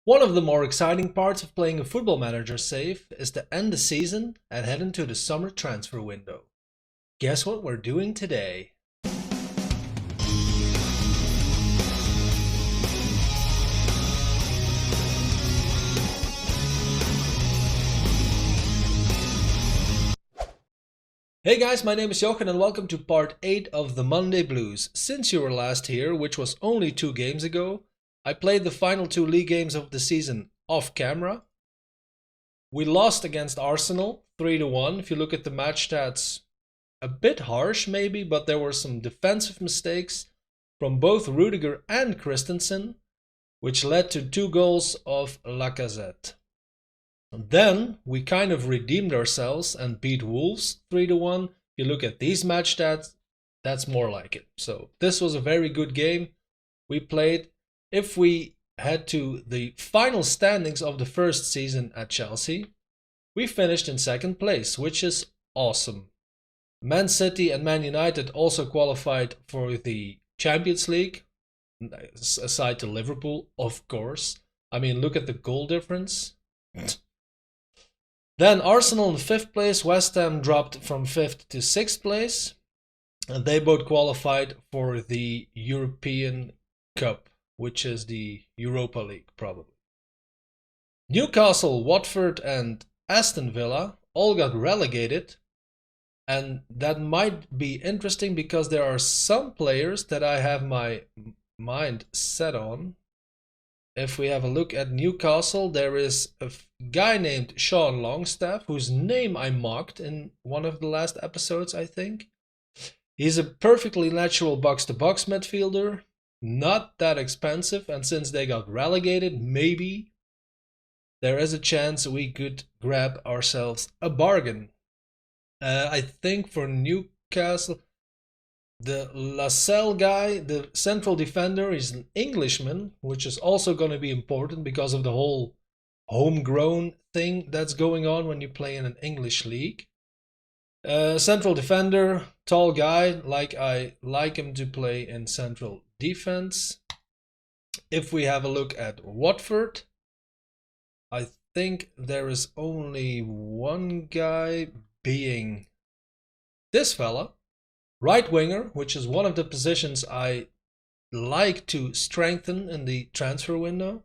One of the more exciting parts of playing a football manager save is to end the season and head into the summer transfer window. Guess what we're doing today? Hey guys, my name is Jochen and welcome to part 8 of the Monday Blues. Since you were last here, which was only 2 games ago, I played the final 2 league games of the season off camera. We lost against Arsenal 3-1. If you look at the match stats, a bit harsh maybe, but there were some defensive mistakes from both Rudiger and Christensen, which led to 2 goals of Lacazette. Then we kind of redeemed ourselves and beat Wolves 3-1. If you look at these match stats, that's more like it. So this was a very good game we played. If we head to the final standings of the first season at Chelsea, we finished in second place, which is awesome. Man City and Man United also qualified for the Champions League, aside to Liverpool, of course. I mean, look at the goal difference. Then Arsenal in 5th place, West Ham dropped from 5th to 6th place, and they both qualified for the European Cup, which is the Europa League probably. Newcastle, Watford and Aston Villa all got relegated, and that might be interesting because there are some players that I have my mind set on. If we have a look at Newcastle, there is a guy named Sean Longstaff, whose name I mocked in one of the last episodes, I think. He's a perfectly natural box-to-box midfielder, not that expensive, and since they got relegated, maybe there is a chance we could grab ourselves a bargain. I think for Newcastle, the Lascelles guy, the central defender, is an Englishman, which is also going to be important because of the whole homegrown thing that's going on when you play in an English league. Central defender, tall guy, I like him to play in central defense. If we have a look at Watford, I think there is only one guy, being this fella. Right winger, which is one of the positions I like to strengthen in the transfer window.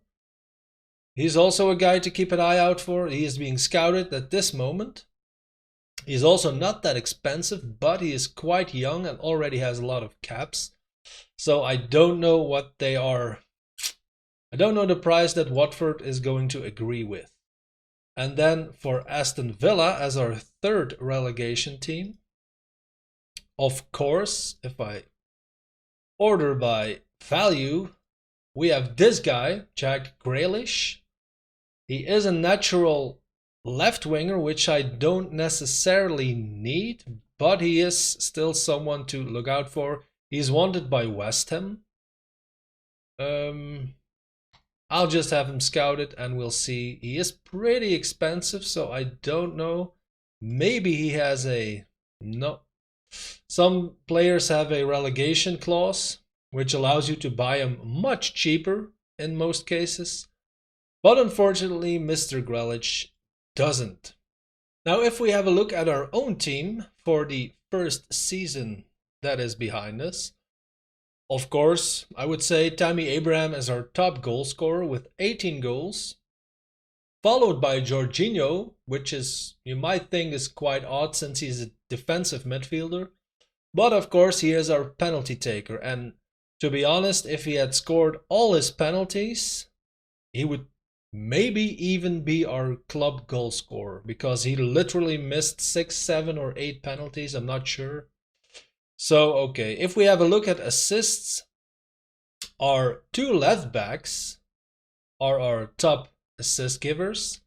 He's also a guy to keep an eye out for. He is being scouted at this moment. He's also not that expensive, but he is quite young and already has a lot of caps. So I don't know what they are. I don't know the price that Watford is going to agree with. And then for Aston Villa as our third relegation team, of course, if I order by value, we have this guy, Jack Grealish. He is a natural left winger, which I don't necessarily need, but he is still someone to look out for. He's wanted by West Ham. I'll just have him scouted and we'll see. He is pretty expensive, so I don't know. Maybe he has a... No. Some players have a relegation clause, which allows you to buy them much cheaper in most cases. But unfortunately, Mr. Grealish doesn't. Now, if we have a look at our own team for the first season that is behind us, of course, I would say Tammy Abraham is our top goal scorer with 18 goals, followed by Jorginho, which is, you might think, is quite odd since he's a defensive midfielder. But of course, he is our penalty taker. And to be honest, if he had scored all his penalties, he would maybe even be our club goal scorer, because he literally missed 6, 7 or 8 penalties. I'm not sure. So, okay, if we have a look at assists, our 2 left backs are our top assist givers.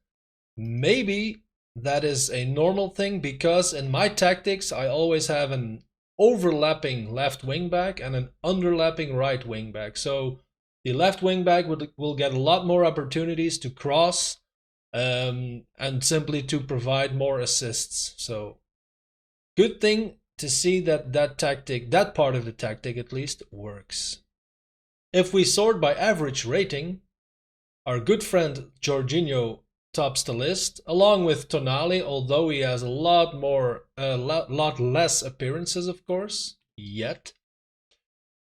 Maybe that is a normal thing, because in my tactics I always have an overlapping left wing back and an underlapping right wing back. So the left wing back will get a lot more opportunities to cross and simply to provide more assists. So good thing to see that that part of the tactic at least works. If we sort by average rating, Our good friend Jorginho tops the list, along with Tonali, although he has a lot less appearances, of course, yet.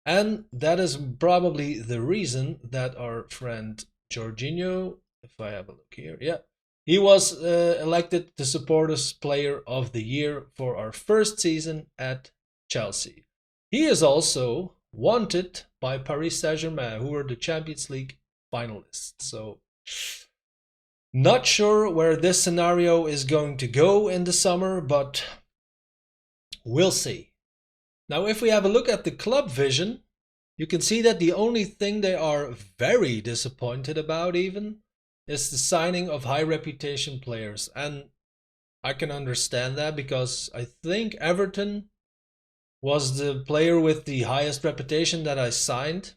And that is probably the reason that our friend Jorginho, if I have a look here, yeah, he was elected the Supporters Player of the Year for our first season at Chelsea. He is also wanted by Paris Saint-Germain, who are the Champions League finalists. So, not sure where this scenario is going to go in the summer, but we'll see. Now, if we have a look at the club vision, you can see that the only thing they are very disappointed about even is the signing of high reputation players. And I can understand that because I think Everton was the player with the highest reputation that I signed.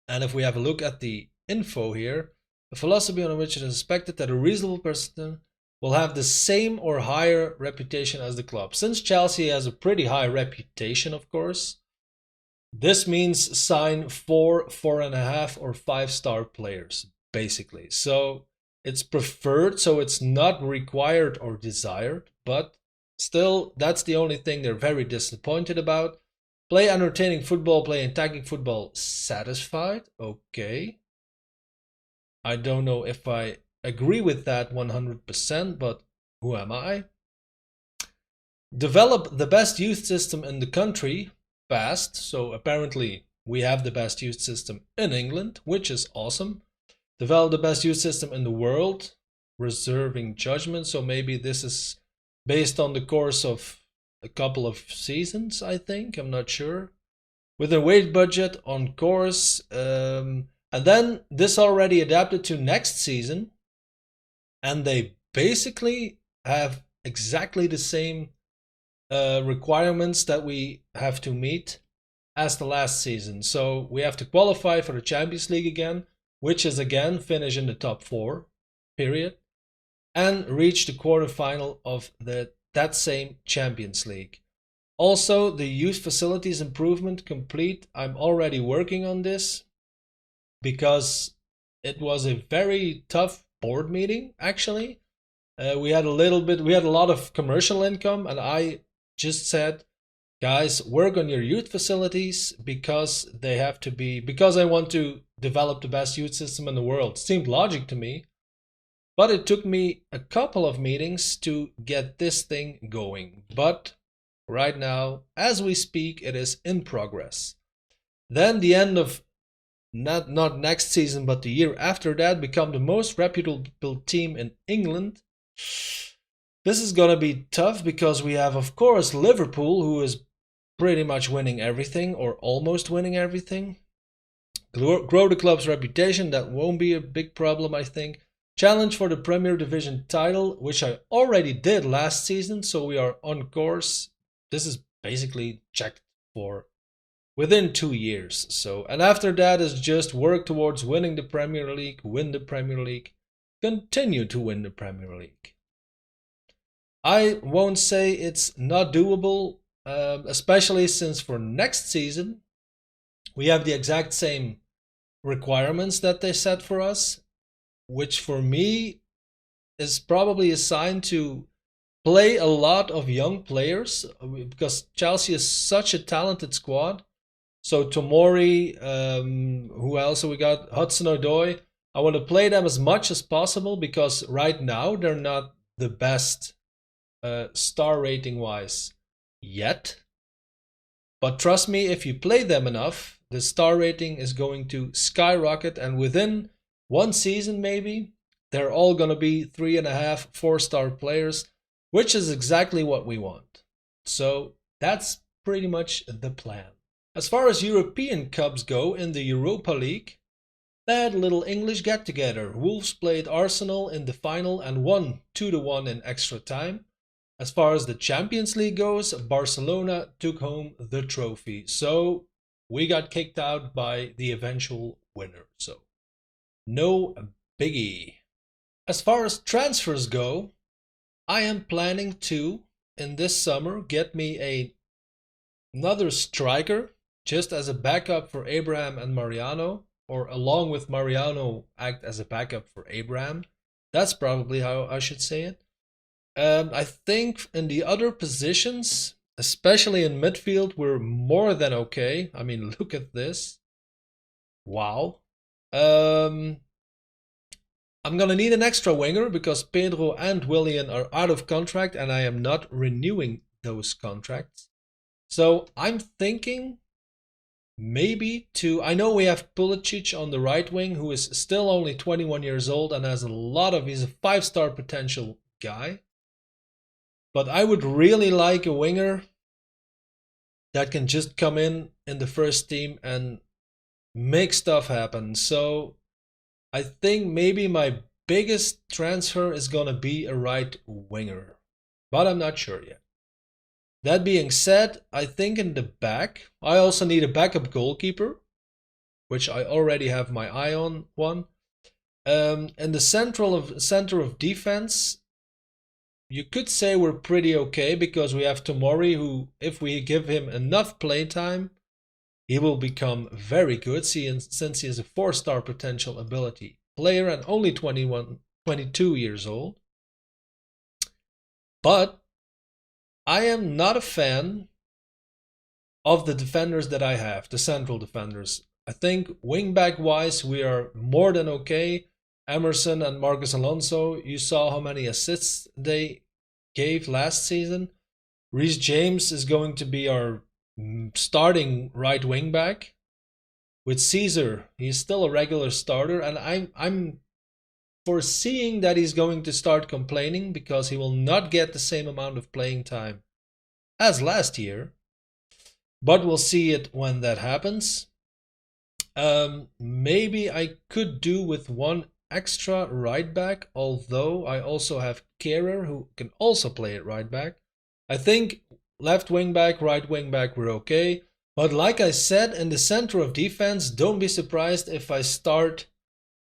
And if we have a look at the info here, the philosophy on which it is expected that a reasonable person will have the same or higher reputation as the club. Since Chelsea has a pretty high reputation, of course, this means sign 4, 4.5, or 5-star players, basically. So it's preferred, so it's not required or desired, but still, that's the only thing they're very disappointed about. Play entertaining football, play attacking football, satisfied. Okay. I don't know if I agree with that 100%, but who am I? Develop the best youth system in the country fast. So apparently we have the best youth system in England, which is awesome. Develop the best youth system in the world, reserving judgment. So maybe this is based on the course of a couple of seasons, I think. I'm not sure. With a weight budget on course. And then this already adapted to next season. And they basically have exactly the same requirements that we have to meet as the last season. So we have to qualify for the Champions League again, which is again finish in the top 4, period, and reach the quarterfinal of that same Champions League. Also, the youth facilities improvement complete. I'm already working on this because it was a very tough board meeting, actually. We had a lot of commercial income, and I just said, guys, work on your youth facilities because I want to develop the best youth system in the world. Seemed logic to me, but it took me a couple of meetings to get this thing going. But right now, as we speak, it is in progress. Then the end of not next season, but the year after that, become the most reputable team in England. This is gonna be tough because we have, of course, Liverpool, who is pretty much winning everything or almost winning everything. Grow the club's reputation, that won't be a big problem, I think. Challenge for the Premier Division title, which I already did last season, so we are on course. This is basically checked for within 2 years. So, and after that is just work towards winning the Premier League, win the Premier League, continue to win the Premier League. I won't say it's not doable, especially since for next season we have the exact same requirements that they set for us, which for me is probably a sign to play a lot of young players because Chelsea is such a talented squad. So Tomori, who else we got? Hudson-Odoi. I want to play them as much as possible because right now they're not the best star rating wise yet. But trust me, if you play them enough, the star rating is going to skyrocket, and within 1 season maybe, they're all going to be 3.5, 4-star players, which is exactly what we want. So that's pretty much the plan. As far as European Cups go, in the Europa League, they had a little English get-together. Wolves played Arsenal in the final and won 2-1 in extra time. As far as the Champions League goes, Barcelona took home the trophy. So we got kicked out by the eventual winner. So no biggie. As far as transfers go, I am planning to, in this summer, get me another striker, just as a backup for Abraham and Mariano. or along with Mariano, act as a backup for Abraham. That's probably how I should say it. I think in the other positions, especially in midfield, we're more than okay. I mean, look at this. Wow. I'm gonna need an extra winger because Pedro and Willian are out of contract and I am not renewing those contracts. So I'm thinking maybe to. I know we have Pulisic on the right wing, who is still only 21 years old and has a lot of. He's a 5-star potential guy. But I would really like a winger that can just come in the first team and make stuff happen. So I think maybe my biggest transfer is going to be a right winger. But I'm not sure yet. That being said, I think in the back, I also need a backup goalkeeper, which I already have my eye on one. In the center of defense, you could say we're pretty okay because we have Tomori, who, if we give him enough playtime, he will become very good since he is a 4-star potential ability player and only 22 years old. But I am not a fan of the defenders that I have, the central defenders. I think wingback wise, we are more than okay. Emerson and Marcus Alonso, you saw how many assists they gave last season. Reece James is going to be our starting right wingback. With Caesar, he's still a regular starter, and I'm foreseeing that he's going to start complaining because he will not get the same amount of playing time as last year. But we'll see it when that happens. Maybe I could do with one extra right back, although I also have Kehrer who can also play at right back. I think left wing back, right wing back, we're okay. But like I said, in the center of defense, don't be surprised if I start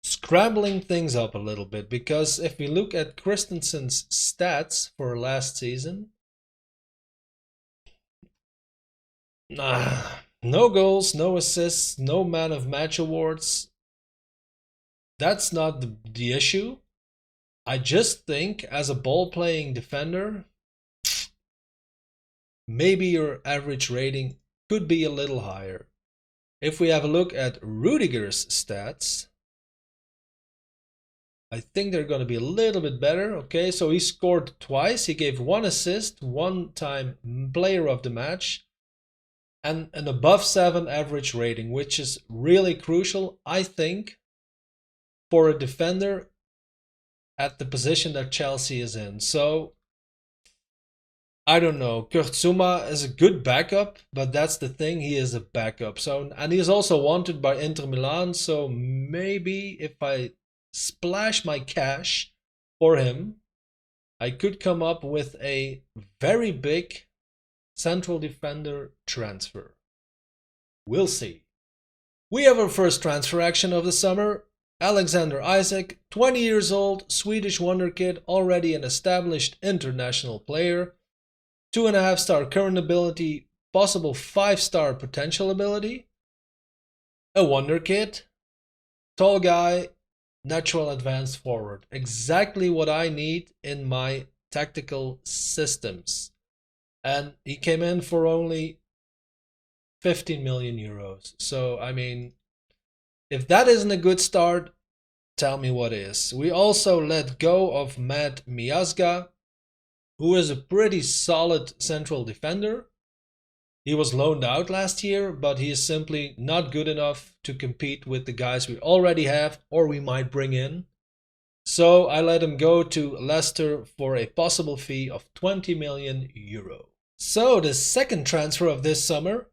scrambling things up a little bit, because if we look at Christensen's stats for last season, no goals, no assists, no man of match awards. That's not the issue. I just think as a ball playing defender, maybe your average rating could be a little higher. If we have a look at Rudiger's stats, I think they're going to be a little bit better. Okay, so he scored twice. He gave 1 assist, 1 time player of the match, and an above 7 average rating, which is really crucial, I think, for a defender at the position that Chelsea is in. So I don't know. Kurt Zouma is a good backup, but that's the thing. He is a backup. So, and he is also wanted by Inter Milan. So maybe if I splash my cash for him, I could come up with a very big central defender transfer. We'll see. We have our first transfer action of the summer. Alexander Isak, 20 years old, Swedish wonder kid, already an established international player. 2.5-star current ability, possible 5-star potential ability. A wonder kid. Tall guy, natural advanced forward. Exactly what I need in my tactical systems. And he came in for only 15 million euros. So, I mean, if that isn't a good start, tell me what is. We also let go of Matt Miazga, who is a pretty solid central defender. He was loaned out last year, but he is simply not good enough to compete with the guys we already have or we might bring in. So I let him go to Leicester for a possible fee of 20 million euro. So the second transfer of this summer,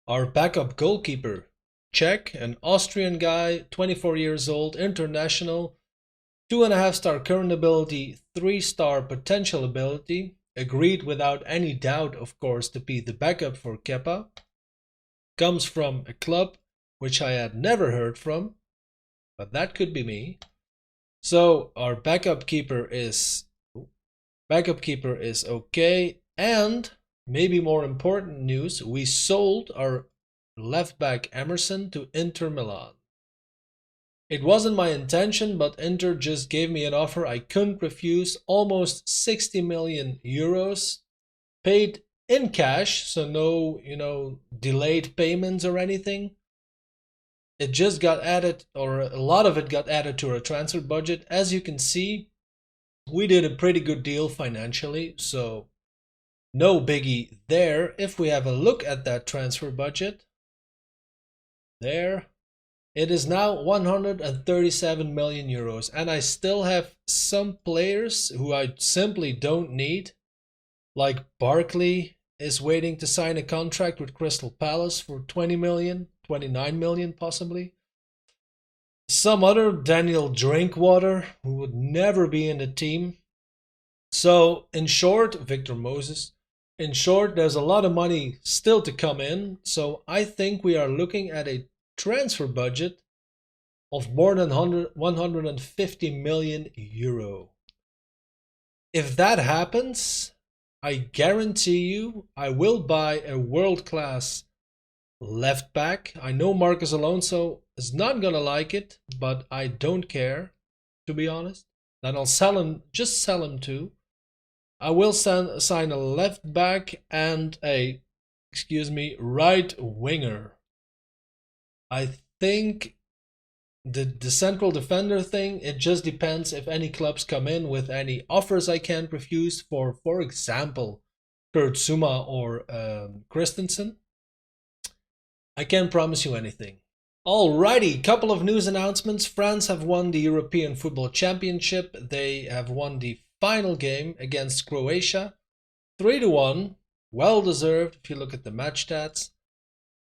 our backup goalkeeper, Czech, an Austrian guy, 24 years old, international, 2.5-star current ability, 3-star potential ability, agreed without any doubt, of course, to be the backup for Kepa. Comes from a club which I had never heard from, but that could be me. So our backup keeper is okay, and maybe more important news, we sold our left back Emerson to Inter Milan. It wasn't my intention, but Inter just gave me an offer I couldn't refuse. Almost 60 million euros paid in cash, so no, delayed payments or anything. It just got added, or a lot of it got added to our transfer budget. As you can see, we did a pretty good deal financially, so no biggie there. If we have a look at that transfer budget, there, it is now 137 million euros, and I still have some players who I simply don't need, like Barkley is waiting to sign a contract with Crystal Palace for 20 million, 29 million possibly. Some other Daniel Drinkwater, who would never be in the team. So, in short, Victor Moses. In short, there's a lot of money still to come in, so I think we are looking at a transfer budget of more than 150 million euro. If that happens, I guarantee you I will buy a world-class left back. I know Marcos Alonso is not gonna like it, but I don't care, to be honest. Then I'll sell him, just sell him too. I will sign a left back and a, right winger. I think the central defender thing, it just depends if any clubs come in with any offers I can't refuse for example, Kurt Zuma or Christensen. I can't promise you anything. Alrighty, couple of news announcements. France have won the European Football Championship. They have won the final game against Croatia, 3-1, well deserved if you look at the match stats.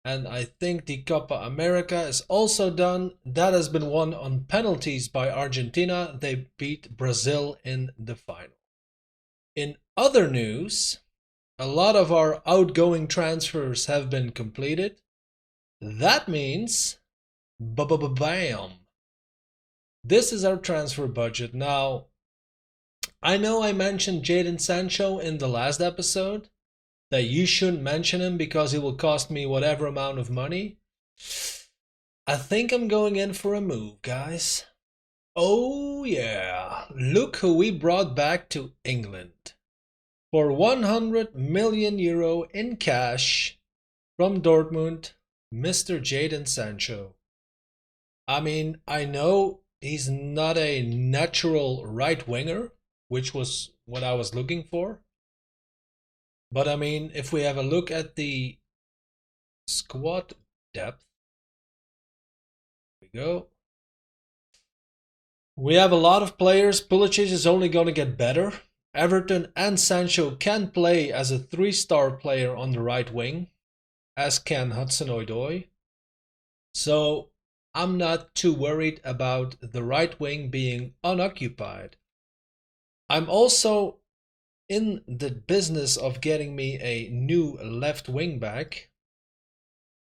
And I think the Copa America is also done. That has been won on penalties by Argentina. They beat Brazil in the final. In other news, a lot of our outgoing transfers have been completed. That means, bam, this is our transfer budget. Now, I know I mentioned Jadon Sancho in the last episode, that you shouldn't mention him because he will cost me whatever amount of money. I think I'm going in for a move, guys. Oh yeah, look who we brought back to England. For 100 million euro in cash from Dortmund, Mr. Jadon Sancho. I mean, I know he's not a natural right winger, which was what I was looking for. But I mean, if we have a look at the squad depth, here we go. We have a lot of players. Pulisic is only going to get better. Everton and Sancho can play as a 3-star player on the right wing, as can Hudson-Odoi. So I'm not too worried about the right wing being unoccupied. I'm also in the business of getting me a new left wing back,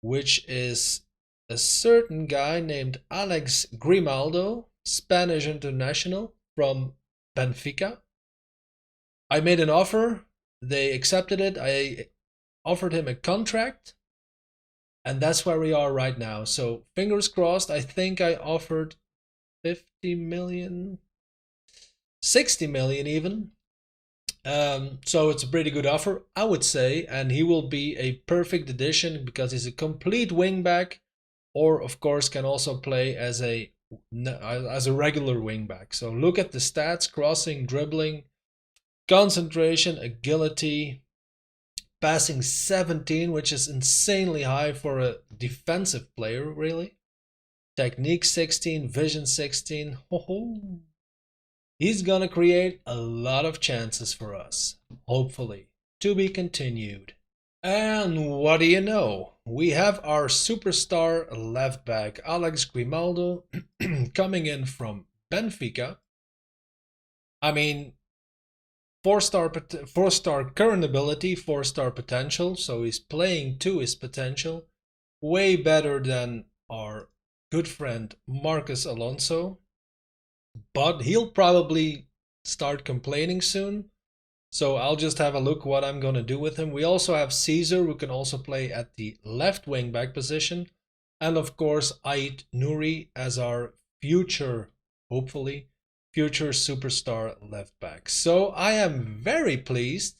which is a certain guy named Alex Grimaldo, Spanish international from Benfica. I made an offer, they accepted it, I offered him a contract, and that's where we are right now. So fingers crossed. I think I offered 50 million, 60 million even. So it's a pretty good offer, I would say, and he will be a perfect addition because he's a complete wingback, or of course can also play as a regular wingback. So look at the stats: crossing, dribbling, concentration, agility, passing 17, which is insanely high for a defensive player, really. Technique 16, vision 16. Ho-ho. He's gonna create a lot of chances for us, hopefully. To be continued. And what do you know? We have our superstar left back, Alex Grimaldo, coming in from Benfica. I mean, 4-star current ability, 4-star potential, so he's playing to his potential. Way better than our good friend Marcos Alonso. But he'll probably start complaining soon. So I'll just have a look what I'm going to do with him. We also have Caesar, who can also play at the left wing back position. And of course, Ait Nouri as our future, hopefully, future superstar left back. So I am very pleased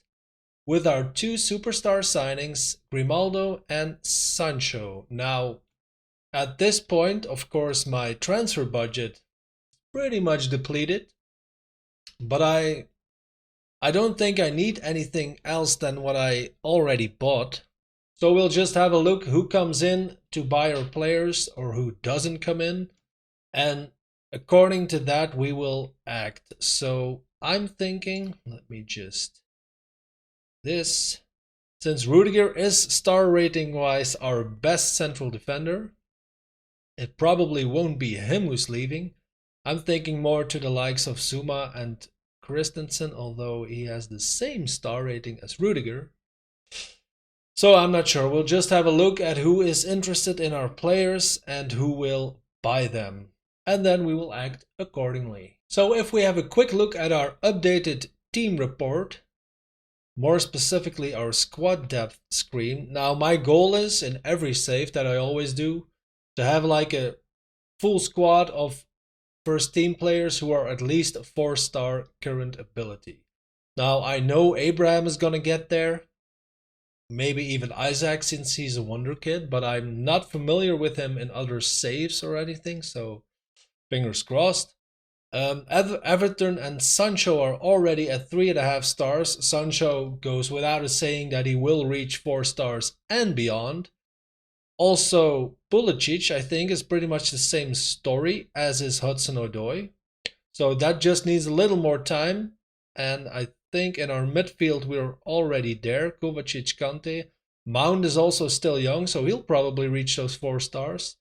with our two superstar signings, Grimaldo and Sancho. Now, at this point, of course, my transfer budget is pretty much depleted, but I don't think I need anything else than what I already bought. So we'll just have a look who comes in to buy our players or who doesn't come in. And according to that, we will act. So I'm thinking, let me just this. Since Rudiger is star rating wise our best central defender, it probably won't be him who's leaving. I'm thinking more to the likes of Zuma and Christensen, although he has the same star rating as Rudiger. So I'm not sure. We'll just have a look at who is interested in our players and who will buy them. And then we will act accordingly. So if we have a quick look at our updated team report, more specifically our squad depth screen. Now my goal is, in every save that I always do, to have like a full squad of first team players who are at least 4-star current ability. Now I know Abraham is gonna get there, maybe even Isaac since he's a wonder kid, but I'm not familiar with him in other saves or anything, so fingers crossed. Everton and Sancho are already at 3.5 stars. Sancho goes without a saying that he will reach 4 stars and beyond. Also, Pulisic, I think, is pretty much the same story as is Hudson-Odoi. So that just needs a little more time. And I think in our midfield we're already there. Kovacic, Kante. Mount is also still young, so he'll probably reach those 4 stars.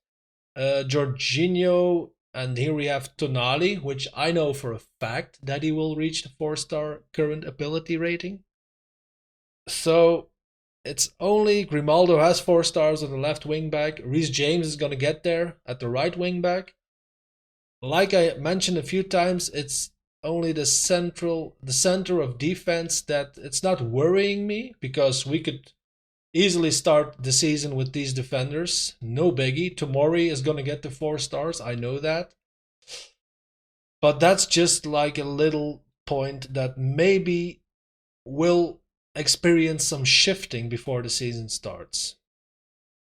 Jorginho, and here we have Tonali, which I know for a fact that he will reach the 4-star current ability rating. So it's only Grimaldo has 4 stars on the left wing back. Reece James is going to get there at the right wing back. Like I mentioned a few times, it's only the center of defense that it's not worrying me, because we could easily start the season with these defenders. No biggie. Tomori is going to get the 4 stars. I know that. But that's just like a little point that maybe will experience some shifting before the season starts.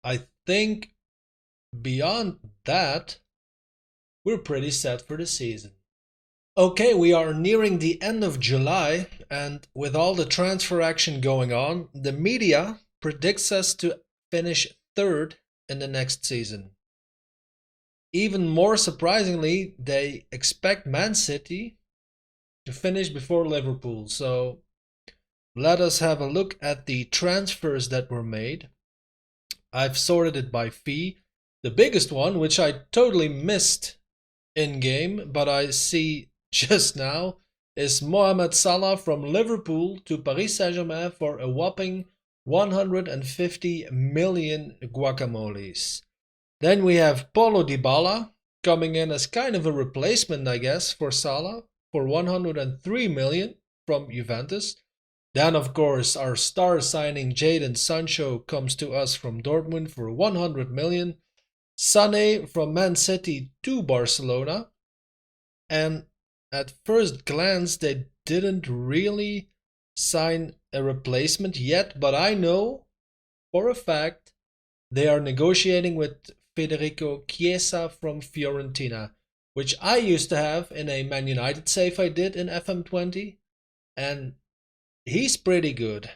I think beyond that, we're pretty set for the season. Okay, we are nearing the end of July, and with all the transfer action going on, the media predicts us to finish 3rd in the next season. Even more surprisingly, they expect Man City to finish before Liverpool. So let us have a look at the transfers that were made. I've sorted it by fee. The biggest one, which I totally missed in game, but I see just now, is Mohamed Salah from Liverpool to Paris Saint-Germain for a whopping 150 million guacamoles. Then we have Paulo Dybala coming in as kind of a replacement, I guess, for Salah for 103 million from Juventus. Then, of course, our star signing Jadon Sancho comes to us from Dortmund for 100 million. Sané from Man City to Barcelona. And at first glance, they didn't really sign a replacement yet, but I know for a fact they are negotiating with Federico Chiesa from Fiorentina, which I used to have in a Man United save I did in FM20, and he's pretty good.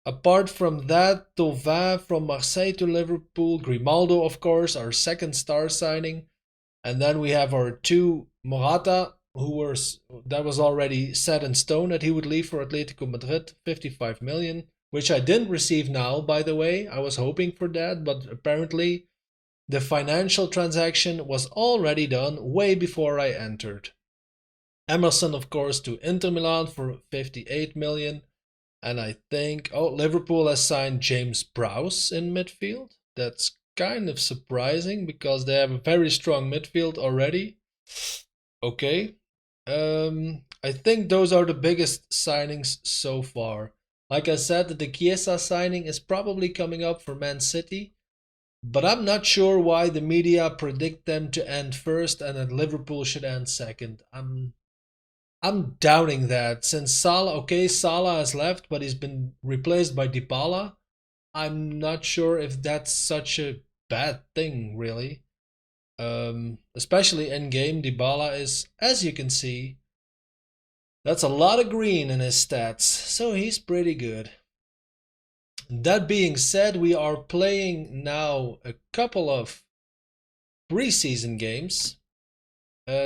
Apart from that, Thauvin from Marseille to Liverpool, Grimaldo, of course, our second star signing, and then we have our 2 Morata, that was already set in stone that he would leave for Atletico Madrid, 55 million. Which I didn't receive now, by the way. I was hoping for that, but apparently the financial transaction was already done way before I entered. Emerson, of course, to Inter Milan for 58 million. And I think, Liverpool has signed James Prowse in midfield. That's kind of surprising because they have a very strong midfield already. Okay. I think those are the biggest signings so far. Like I said, the Chiesa signing is probably coming up for Man City. But I'm not sure why the media predict them to end first and that Liverpool should end second. I'm doubting that since Salah has left, but he's been replaced by Dybala. I'm not sure if that's such a bad thing, really. Especially in game, Dybala is, as you can see, that's a lot of green in his stats, so he's pretty good. That being said, we are playing now a couple of preseason games.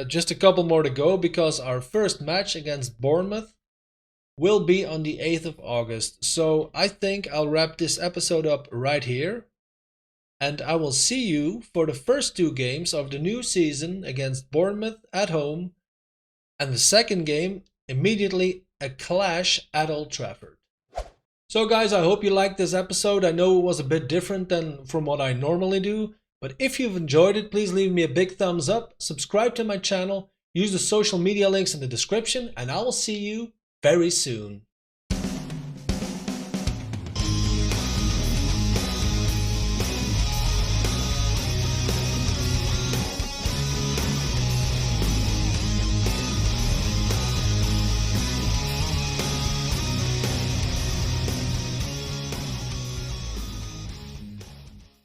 Just a couple more to go because our first match against Bournemouth will be on the 8th of August. So I think I'll wrap this episode up right here. And I will see you for the first two games of the new season against Bournemouth at home. And the second game, immediately a clash at Old Trafford. So guys, I hope you liked this episode. I know it was a bit different than from what I normally do. But if you've enjoyed it, please leave me a big thumbs up, subscribe to my channel, use the social media links in the description, and I will see you very soon.